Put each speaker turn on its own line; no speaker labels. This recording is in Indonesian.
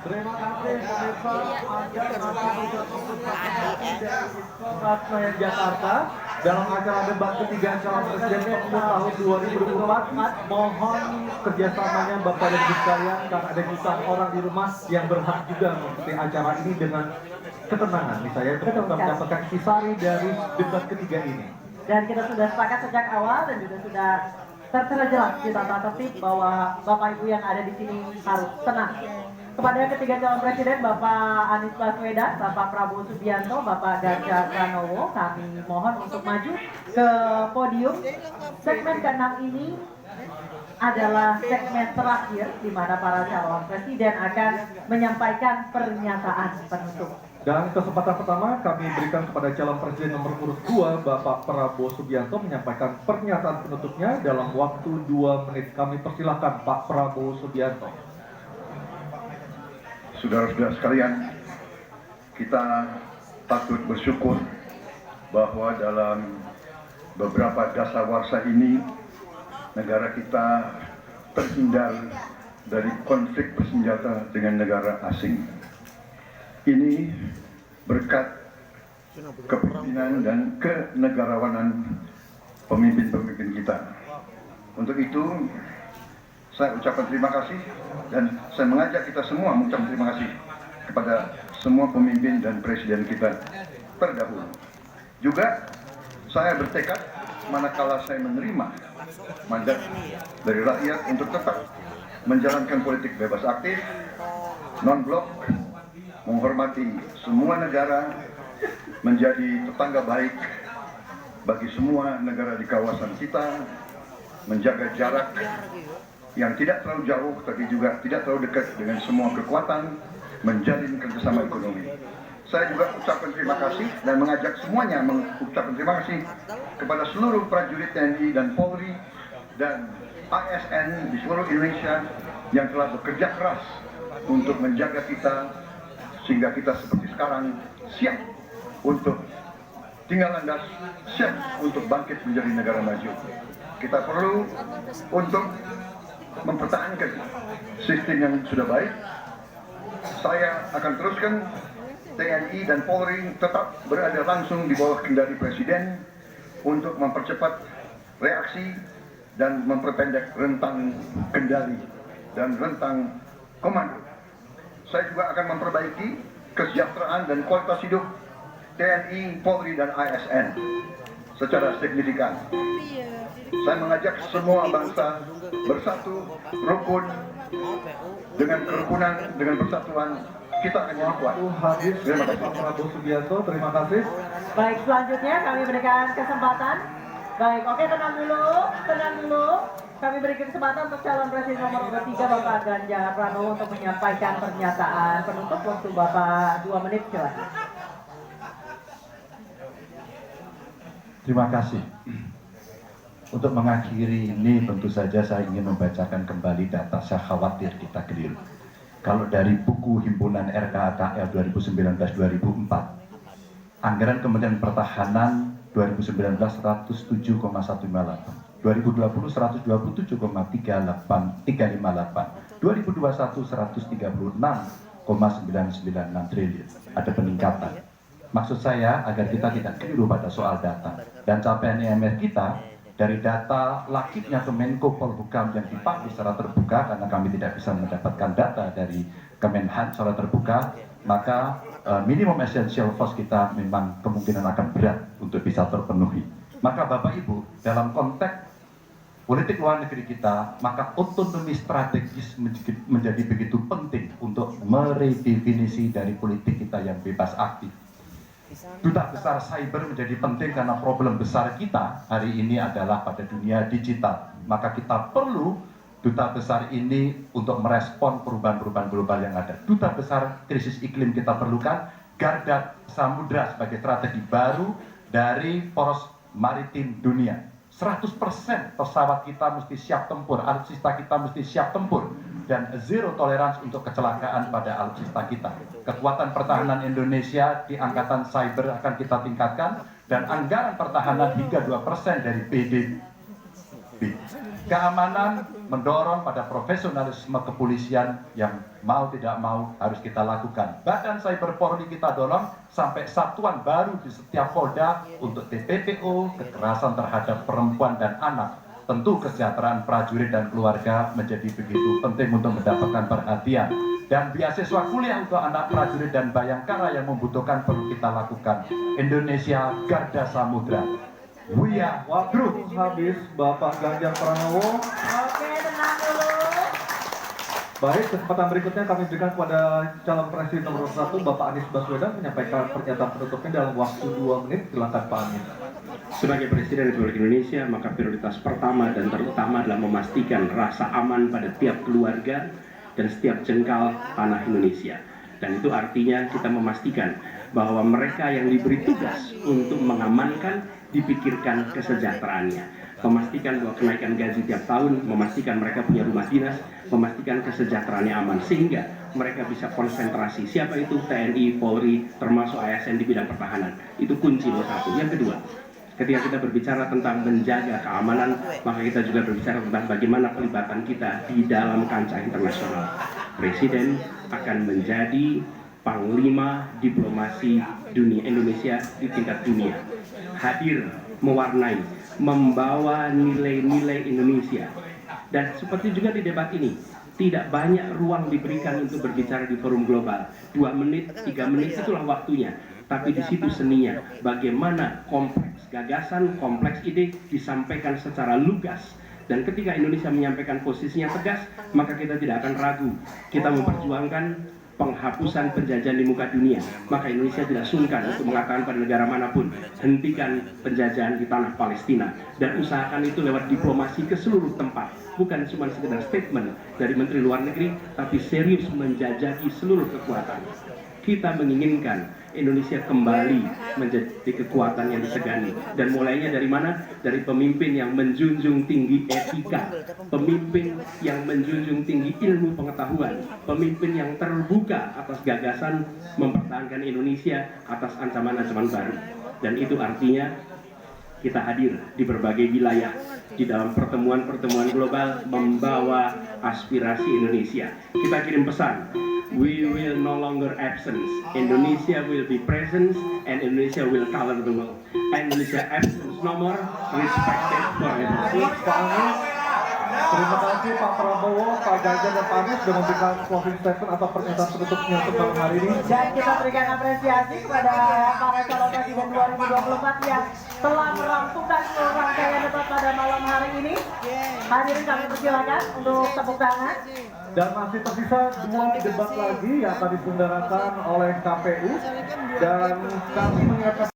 Terima kasih pemirsa Anda Jakarta dalam acara debat ketiga calon presiden pemilu tahun 2024. Mohon kerjasamanya Bapak dan Ibu sekalian karena ada jutaan orang di rumah yang berhak juga mengikuti acara ini dengan ketenangan. Misalnya untuk kita mendapatkan intisari dari debat ketiga ini.
Dan kita sudah sepakat sejak awal dan juga sudah tertera jelas di tata tertib bahwa Bapak Ibu yang ada di sini harus tenang. Kepada ketiga calon presiden, Bapak Anies Baswedan, Bapak Prabowo Subianto, Bapak Ganjar Pranowo, kami mohon untuk maju ke podium. Segmen ke-6 ini adalah segmen terakhir di mana para calon presiden akan menyampaikan pernyataan penutup.
Dan kesempatan pertama kami berikan kepada calon presiden nomor urut 2, Bapak Prabowo Subianto menyampaikan pernyataan penutupnya dalam waktu 2 menit. Kami persilakan Pak Prabowo Subianto.
Saudara-saudara sekalian, kita patut bersyukur bahwa dalam beberapa dasawarsa ini negara kita terhindar dari konflik bersenjata dengan negara asing. Ini berkat kepemimpinan dan kenegarawanan pemimpin-pemimpin kita. Untuk itu, saya ucapkan terima kasih dan saya mengajak kita semua mengucapkan terima kasih kepada semua pemimpin dan presiden kita terdahulu. Juga saya bertekad manakala saya menerima mandat dari rakyat untuk tetap menjalankan politik bebas aktif, non-blok, menghormati semua negara, menjadi tetangga baik bagi semua negara di kawasan kita, menjaga jarak yang tidak terlalu jauh tapi juga tidak terlalu dekat dengan semua kekuatan, menjalin kerjasama ekonomi. Saya juga ucapkan terima kasih dan mengajak semuanya mengucapkan terima kasih kepada seluruh prajurit TNI dan Polri dan ASN di seluruh Indonesia yang telah bekerja keras untuk menjaga kita sehingga kita seperti sekarang siap untuk tinggal landas, siap untuk bangkit menjadi negara maju. Kita perlu untuk mempertahankan sistem yang sudah baik. Saya akan teruskan TNI dan Polri tetap berada langsung di bawah kendali Presiden untuk mempercepat reaksi dan memperpendek rentang kendali dan rentang komando. Saya juga akan memperbaiki kesejahteraan dan kualitas hidup TNI, Polri, dan ASN secara signifikan. Saya mengajak semua bangsa bersatu, rukun, dengan kerukunan, dengan persatuan, kita akan jadi kuat.
Habis, terima kasih Pak Prabowo Subianto, terima kasih.
Baik, selanjutnya kami berikan kesempatan. Baik, oke, tenang dulu. Kami berikan kesempatan untuk calon presiden nomor 3 Bapak Ganjar Pranowo untuk menyampaikan pernyataan penutup. Waktu Bapak 2 menit, silakan.
Terima kasih. Untuk mengakhiri ini tentu saja saya ingin membacakan kembali data, saya khawatir kita keliru. Kalau dari buku himpunan RKKL 2019-2004, anggaran Kementerian Pertahanan 2019 107,158, 2020 127,358, 2021 136,996 triliun. Ada peningkatan. Maksud saya agar kita tidak keliru pada soal data dan capaian IMF kita. Dari data lakitnya Kemenko Polhukam yang dipublish secara terbuka, karena kami tidak bisa mendapatkan data dari Kemenhan secara terbuka, maka minimum essential force kita memang kemungkinan akan berat untuk bisa terpenuhi. Maka Bapak Ibu, dalam konteks politik luar negeri kita, maka otonomi strategis menjadi begitu penting untuk meredefinisi dari politik kita yang bebas aktif. Duta besar cyber menjadi penting karena problem besar kita hari ini adalah pada dunia digital. Maka kita perlu duta besar ini untuk merespon perubahan-perubahan global yang ada. Duta besar krisis iklim kita perlukan, garda samudra sebagai strategi baru dari poros maritim dunia. 100% pesawat kita mesti siap tempur, alutsista kita mesti siap tempur, dan zero tolerance untuk kecelakaan pada alutsista kita. Kekuatan pertahanan Indonesia di angkatan cyber akan kita tingkatkan, dan anggaran pertahanan hingga 2% dari PDB. Keamanan mendorong pada profesionalisme kepolisian yang mau tidak mau harus kita lakukan. Badan Cyber Polri kita dorong sampai satuan baru di setiap Polda untuk TPPO, kekerasan terhadap perempuan dan anak. Tentu kesejahteraan prajurit dan keluarga menjadi begitu penting untuk mendapatkan perhatian. Dan beasiswa kuliah untuk anak prajurit dan bayangkara yang membutuhkan perlu kita lakukan. Indonesia Garda Samudra.
Waktu habis Bapak Ganjar Pranowo.
Oke, tenang dulu.
Baik, kesempatan berikutnya kami berikan kepada calon presiden nomor 1 Bapak Anies Baswedan menyampaikan pernyataan penutupnya dalam waktu 2 menit. Silakan Pak Anies.
Sebagai Presiden Republik Indonesia, maka prioritas pertama dan terutama adalah memastikan rasa aman pada tiap keluarga dan setiap jengkal tanah Indonesia. Dan itu artinya kita memastikan bahwa mereka yang diberi tugas untuk mengamankan dipikirkan kesejahteraannya, memastikan bahwa kenaikan gaji tiap tahun, memastikan mereka punya rumah dinas, memastikan kesejahteraannya aman, sehingga mereka bisa konsentrasi. Siapa itu? TNI, Polri, termasuk ASN di bidang pertahanan. Itu kunci nomor 1. Yang kedua, ketika kita berbicara tentang menjaga keamanan, maka kita juga berbicara tentang bagaimana pelibatan kita di dalam kancah internasional. Presiden akan menjadi Panglima Diplomasi Dunia Indonesia di tingkat dunia. Hadir, mewarnai, membawa nilai-nilai Indonesia. Dan seperti juga di debat ini, tidak banyak ruang diberikan untuk berbicara di forum global. 2 menit, 3 menit itulah waktunya. Tapi di situ seninya, bagaimana kompleks gagasan, kompleks ide disampaikan secara lugas. Dan ketika Indonesia menyampaikan posisinya tegas, maka kita tidak akan ragu. Kita memperjuangkan penghapusan penjajahan di muka dunia, maka Indonesia tidak sungkan untuk mengatakan pada negara manapun, hentikan penjajahan di tanah Palestina, dan usahakan itu lewat diplomasi ke seluruh tempat, bukan cuma sekedar statement dari Menteri Luar Negeri, tapi serius menjajaki seluruh kekuatan. Kita menginginkan Indonesia kembali menjadi kekuatan yang disegani. Dan mulainya dari mana? Dari pemimpin yang menjunjung tinggi etika, pemimpin yang menjunjung tinggi ilmu pengetahuan, pemimpin yang terbuka atas gagasan mempertahankan Indonesia atas ancaman-ancaman baru. Dan itu artinya kita hadir di berbagai wilayah di dalam pertemuan-pertemuan global membawa aspirasi Indonesia. Kita kirim pesan, we will no longer absent. Indonesia will be present and Indonesia will color the world. Indonesia absence no more, respected forever.
Pak Anies, terima kasih Pak Prabowo, Pak Ganjar dan Pak Anies sudah memberikan closing statement atau pernyataan penutupnya untuk malam hari ini.
Dan kita berikan apresiasi kepada para calon presiden 2024 yang telah merampungkan seluruh rangkaian debat pada malam hari ini. Hadirin kami persilakan untuk tepuk tangan.
Dan masih tersisa 2 debat lagi yang akan diselenggarakan oleh KPU dan kami mengingatkan